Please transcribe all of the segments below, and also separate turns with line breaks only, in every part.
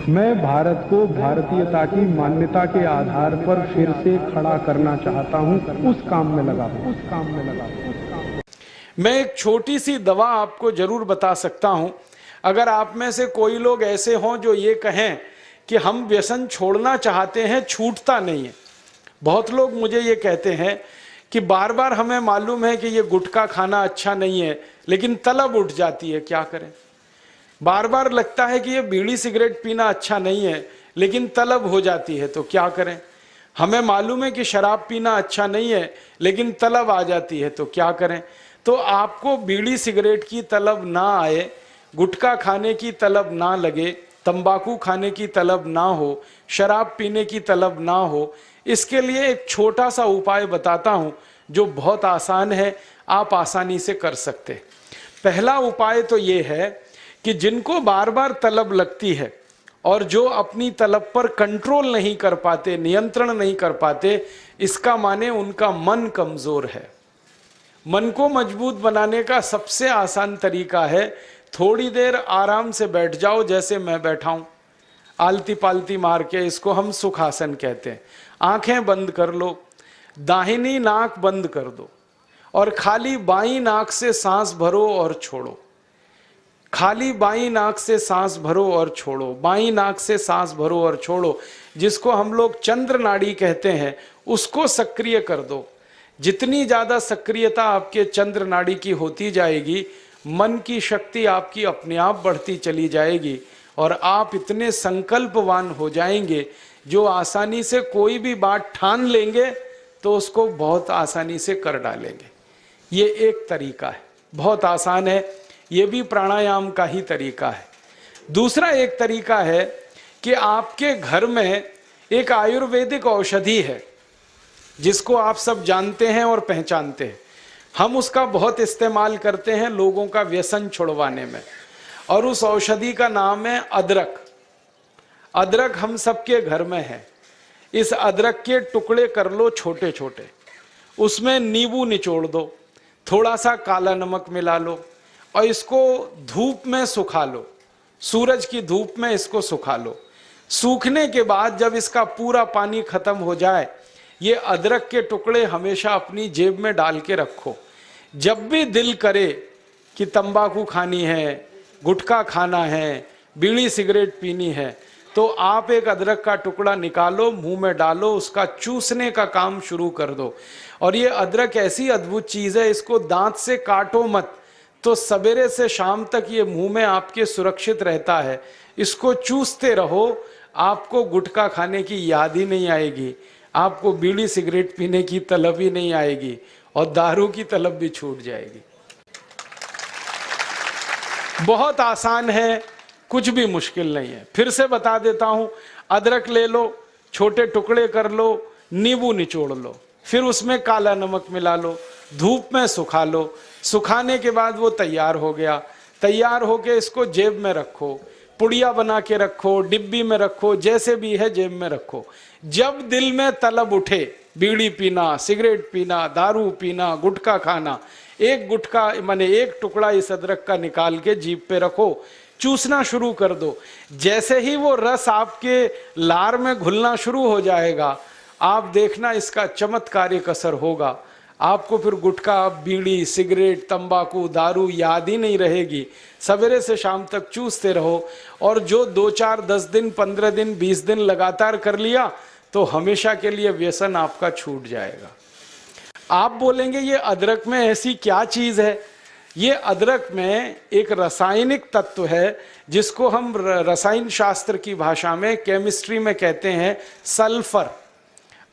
मैं भारत को भारतीयता की मान्यता के आधार पर फिर से खड़ा करना चाहता हूं, उस काम में लगा हूं।
मैं एक छोटी सी दवा आपको जरूर बता सकता हूं। अगर आप में से कोई लोग ऐसे हों जो ये कहें कि हम व्यसन छोड़ना चाहते हैं, छूटता नहीं है। बहुत लोग मुझे ये कहते हैं कि बार बार हमें मालूम है कि ये गुटखा खाना अच्छा नहीं है, लेकिन तलब उठ जाती है, क्या करें। बार बार लगता है कि ये बीड़ी सिगरेट पीना अच्छा नहीं है, लेकिन तलब हो जाती है, तो क्या करें। हमें मालूम है कि शराब पीना अच्छा नहीं है, लेकिन तलब आ जाती है, तो क्या करें। तो आपको बीड़ी सिगरेट की तलब ना आए, गुटखा खाने की तलब ना लगे, तंबाकू खाने की तलब ना हो, शराब पीने की तलब ना हो, इसके लिए एक छोटा सा उपाय बताता हूं जो बहुत आसान है, आप आसानी से कर सकते। पहला उपाय तो ये है कि जिनको बार बार तलब लगती है और जो अपनी तलब पर कंट्रोल नहीं कर पाते, नियंत्रण नहीं कर पाते, इसका माने उनका मन कमजोर है। मन को मजबूत बनाने का सबसे आसान तरीका है, थोड़ी देर आराम से बैठ जाओ, जैसे मैं बैठा हूं, आलती पालती मार के। इसको हम सुखासन कहते हैं। आंखें बंद कर लो, दाहिनी नाक बंद कर दो और खाली बाईं नाक से सांस भरो और छोड़ो। खाली बाईं नाक से सांस भरो और छोड़ो, बाईं नाक से सांस भरो और छोड़ो। जिसको हम लोग चंद्र नाड़ी कहते हैं, उसको सक्रिय कर दो। जितनी ज्यादा सक्रियता आपके चंद्र नाड़ी की होती जाएगी, मन की शक्ति आपकी अपने आप बढ़ती चली जाएगी और आप इतने संकल्पवान हो जाएंगे जो आसानी से कोई भी बात ठान लेंगे तो उसको बहुत आसानी से कर डालेंगे। ये एक तरीका है, बहुत आसान है, ये भी प्राणायाम का ही तरीका है। दूसरा एक तरीका है कि आपके घर में एक आयुर्वेदिक औषधि है जिसको आप सब जानते हैं और पहचानते हैं। हम उसका बहुत इस्तेमाल करते हैं लोगों का व्यसन छुड़वाने में, और उस औषधि का नाम है अदरक। अदरक हम सबके घर में है। इस अदरक के टुकड़े कर लो छोटे छोटे, उसमें नींबू निचोड़ दो, थोड़ा सा काला नमक मिला लो और इसको धूप में सुखा लो, सूरज की धूप में इसको सुखा लो। सूखने के बाद जब इसका पूरा पानी खत्म हो जाए, ये अदरक के टुकड़े हमेशा अपनी जेब में डाल के रखो। जब भी दिल करे कि तंबाकू खानी है, गुटखा खाना है, बीड़ी सिगरेट पीनी है, तो आप एक अदरक का टुकड़ा निकालो, मुंह में डालो, उसका चूसने का काम शुरू कर दो। और ये अदरक ऐसी अद्भुत चीज है, इसको दांत से काटो मत, तो सवेरे से शाम तक ये मुंह में आपके सुरक्षित रहता है। इसको चूसते रहो, आपको गुटखा खाने की याद ही नहीं आएगी, आपको बीड़ी सिगरेट पीने की तलब ही नहीं आएगी और दारू की तलब भी छूट जाएगी। बहुत आसान है, कुछ भी मुश्किल नहीं है। फिर से बता देता हूं, अदरक ले लो, छोटे टुकड़े कर लो, नींबू निचोड़ लो, फिर उसमें काला नमक मिला लो, धूप में सुखा लो। सुखाने के बाद वो तैयार हो गया। तैयार होके इसको जेब में रखो, पुड़िया बना के रखो, डिब्बी में रखो, जैसे भी है जेब में रखो। जब दिल में तलब उठे, बीड़ी पीना, सिगरेट पीना, दारू पीना, गुटखा खाना, एक गुटखा माने एक टुकड़ा इस अदरक का निकाल के जीभ पे रखो, चूसना शुरू कर दो। जैसे ही वो रस आपके लार में घुलना शुरू हो जाएगा, आप देखना इसका चमत्कारिक असर होगा। आपको फिर गुटखा, बीड़ी, सिगरेट, तंबाकू, दारू याद ही नहीं रहेगी। सवेरे से शाम तक चूसते रहो, और जो 2, 4, 10 दिन, 15 दिन, 20 दिन लगातार कर लिया तो हमेशा के लिए व्यसन आपका छूट जाएगा। आप बोलेंगे ये अदरक में ऐसी क्या चीज है? ये अदरक में एक रासायनिक तत्व है जिसको हम रसायन शास्त्र की भाषा में, केमिस्ट्री में कहते हैं सल्फर।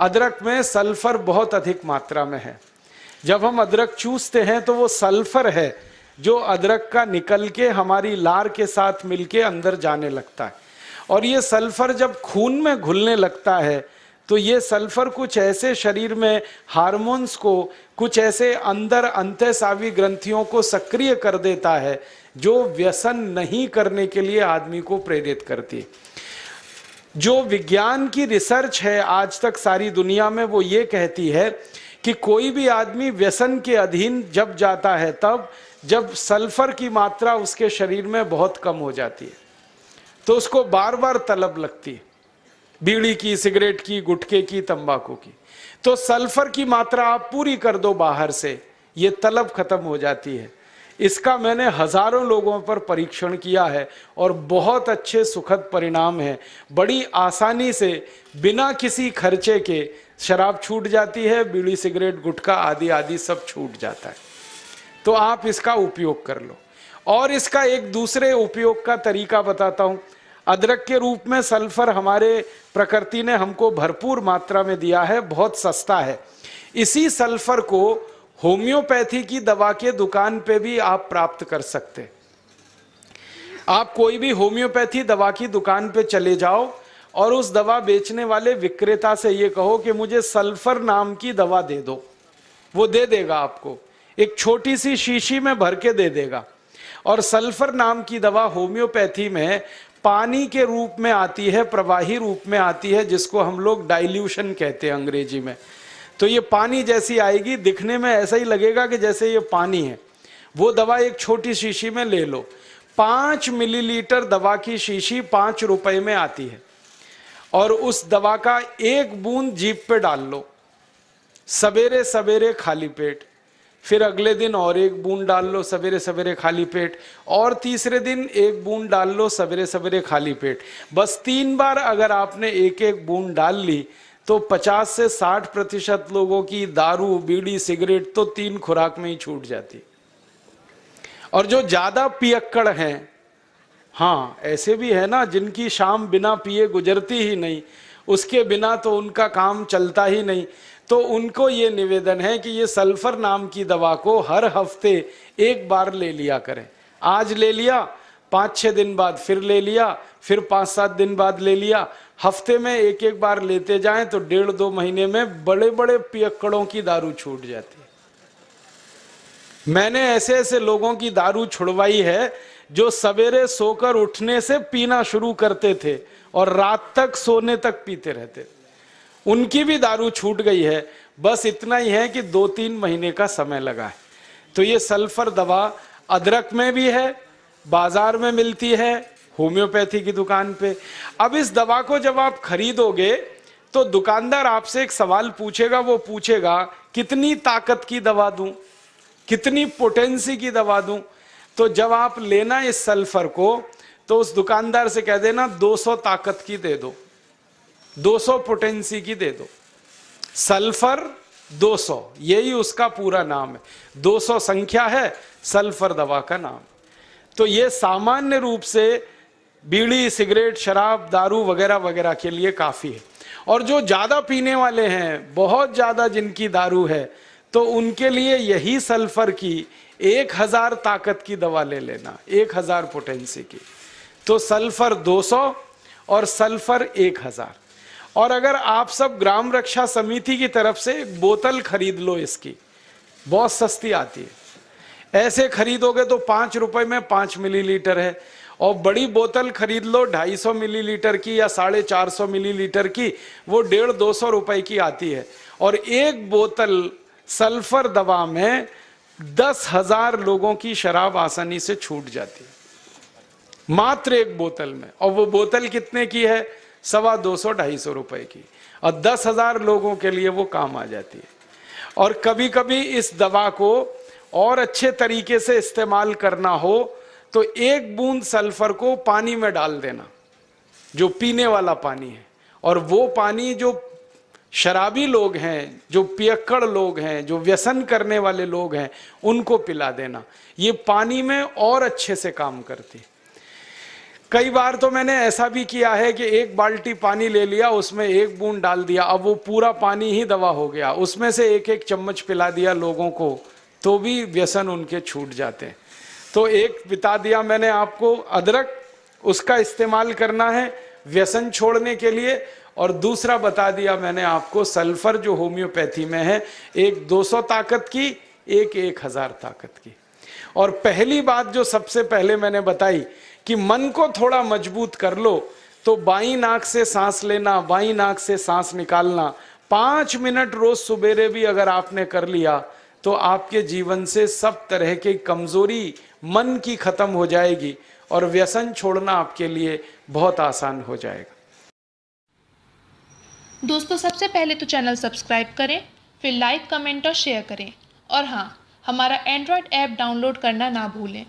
अदरक में सल्फर बहुत अधिक मात्रा में है। जब हम अदरक चूसते हैं तो वो सल्फर है जो अदरक का निकल के हमारी लार के साथ मिलके अंदर जाने लगता है। और ये सल्फर जब खून में घुलने लगता है तो ये सल्फर कुछ ऐसे शरीर में हार्मोन्स को, कुछ ऐसे अंदर अंतःस्रावी ग्रंथियों को सक्रिय कर देता है जो व्यसन नहीं करने के लिए आदमी को प्रेरित करती है। जो विज्ञान की रिसर्च है आज तक सारी दुनिया में, वो ये कहती है कि कोई भी आदमी व्यसन के अधीन जब जाता है तब जब सल्फर की मात्रा उसके शरीर में बहुत कम हो जाती है। तो उसको बार बार तलब लगती है, बीड़ी की, सिगरेट की, गुटखे की, तंबाकू की। तो सल्फर की मात्रा आप पूरी कर दो बाहर से, ये तलब खत्म हो जाती है। इसका मैंने हजारों लोगों पर परीक्षण किया है और बहुत अच्छे सुखद परिणाम हैं। बड़ी आसानी से बिना किसी खर्चे के शराब छूट जाती है, बीड़ी, सिगरेट, गुटखा आदि आदि सब छूट जाता है। तो आप इसका उपयोग कर लो। और इसका एक दूसरे उपयोग का तरीका बताता हूं। अदरक के रूप में सल्फर हमारे प्रकृति ने हमको भरपूर मात्रा में दिया है, बहुत सस्ता है। इसी सल्फर को होम्योपैथी की दवा के दुकान पे भी आप प्राप्त कर सकते हैं। आप कोई भी होम्योपैथी दवा की दुकान पे चले जाओ और उस दवा बेचने वाले विक्रेता से ये कहो कि मुझे सल्फर नाम की दवा दे दो, वो दे देगा आपको, एक छोटी सी शीशी में भर के दे देगा। और सल्फर नाम की दवा होम्योपैथी में पानी के रूप में आती है, प्रवाही रूप में आती है, जिसको हम लोग डाइल्यूशन कहते हैं अंग्रेजी में। तो ये पानी जैसी आएगी, दिखने में ऐसा ही लगेगा कि जैसे ये पानी है। वो दवा एक छोटी शीशी में ले लो। 5 मिलीलीटर दवा की शीशी 5 रुपए में आती है। और उस दवा का 1 बूंद जीभ पे डाल लो, सवेरे सवेरे खाली पेट, फिर अगले दिन और 1 बूंद डाल लो सवेरे सवेरे खाली पेट, और तीसरे दिन 1 बूंद डाल लो सवेरे सवेरे खाली पेट। बस 3 बार अगर आपने 1-1 बूंद डाल ली तो 50 से 60% लोगों की दारू, बीड़ी, सिगरेट तो 3 खुराक में ही छूट जाती। और जो ज्यादा पियक्कड़ हैं, हाँ ऐसे भी है ना जिनकी शाम बिना पिए गुजरती ही नहीं, उसके बिना तो उनका काम चलता ही नहीं, तो उनको ये निवेदन है कि ये सल्फर नाम की दवा को हर हफ्ते 1 बार ले लिया करें। आज ले लिया, 5-6 दिन बाद फिर ले लिया, फिर 5-7 दिन बाद ले लिया। हफ्ते में 1-1 बार लेते जाएं तो 1.5-2 महीने में बड़े बड़े पियक्कड़ों की दारू छूट जाती है। मैंने ऐसे ऐसे लोगों की दारू छुड़वाई है जो सवेरे सोकर उठने से पीना शुरू करते थे और रात तक सोने तक पीते रहते, उनकी भी दारू छूट गई है। बस इतना ही है कि 2-3 महीने का समय लगा है। तो ये सल्फर दवा अदरक में भी है, बाजार में मिलती है, होम्योपैथी की दुकान पे। अब इस दवा को जब आप खरीदोगे तो दुकानदार आपसे एक सवाल पूछेगा, वो पूछेगा कितनी ताकत की दवा दूं, कितनी पोटेंसी की दवा दूं। तो जब आप लेना इस सल्फर को तो उस दुकानदार से कह देना 200 ताकत की दे दो, 200 पोटेंसी की दे दो। सल्फर 200, यही उसका पूरा नाम है। 200 संख्या है, सल्फर दवा का नाम। तो ये सामान्य रूप से बीड़ी, सिगरेट, शराब, दारू वगैरह वगैरह के लिए काफी है। और जो ज्यादा पीने वाले हैं, बहुत ज्यादा जिनकी दारू है, तो उनके लिए यही सल्फर की 1000 ताकत की दवा ले लेना, 1000 पोटेंसी की। तो सल्फर 200 और सल्फर 1000। और अगर आप सब ग्राम रक्षा समिति की तरफ से एक बोतल खरीद लो, इसकी बहुत सस्ती आती है। ऐसे खरीदोगे तो 5 रुपए में 5 मिलीलीटर है। और बड़ी बोतल खरीद लो 250 मिलीलीटर की या 450 मिलीलीटर की, वो 150-200 रुपए की आती है। और एक बोतल सल्फर दवा में 10,000 लोगों की शराब आसानी से छूट जाती है, मात्र एक बोतल में। और वो बोतल कितने की है? 250-250 रुपए की। और 10,000 लोगों के लिए वो काम आ जाती है। और कभी कभी इस दवा को और अच्छे तरीके से इस्तेमाल करना हो तो 1 बूंद सल्फर को पानी में डाल देना, जो पीने वाला पानी है। और वो पानी जो शराबी लोग हैं, जो पियक्कड़ लोग हैं, जो व्यसन करने वाले लोग हैं, उनको पिला देना। ये पानी में और अच्छे से काम करती। कई बार तो मैंने ऐसा भी किया है कि 1 बाल्टी पानी ले लिया, उसमें 1 बूंद डाल दिया, अब वो पूरा पानी ही दवा हो गया। उसमें से 1-1 चम्मच पिला दिया लोगों को, तो भी व्यसन उनके छूट जाते हैं। तो एक बता दिया मैंने आपको अदरक, उसका इस्तेमाल करना है व्यसन छोड़ने के लिए। और दूसरा बता दिया मैंने आपको सल्फर, जो होम्योपैथी में है, एक 200 ताकत की, एक 1000 ताकत की। और पहली बात जो सबसे पहले मैंने बताई कि मन को थोड़ा मजबूत कर लो, तो बाईं नाक से सांस लेना, बाईं नाक से सांस निकालना 5 मिनट रोज सुबेरे भी अगर आपने कर लिया तो आपके जीवन से सब तरह की कमजोरी मन की खत्म हो जाएगी और व्यसन छोड़ना आपके लिए बहुत आसान हो जाएगा।
दोस्तों, सबसे पहले तो चैनल सब्सक्राइब करें, फिर लाइक, कमेंट और शेयर करें। और हाँ, हमारा एंड्रॉयड ऐप डाउनलोड करना ना भूलें।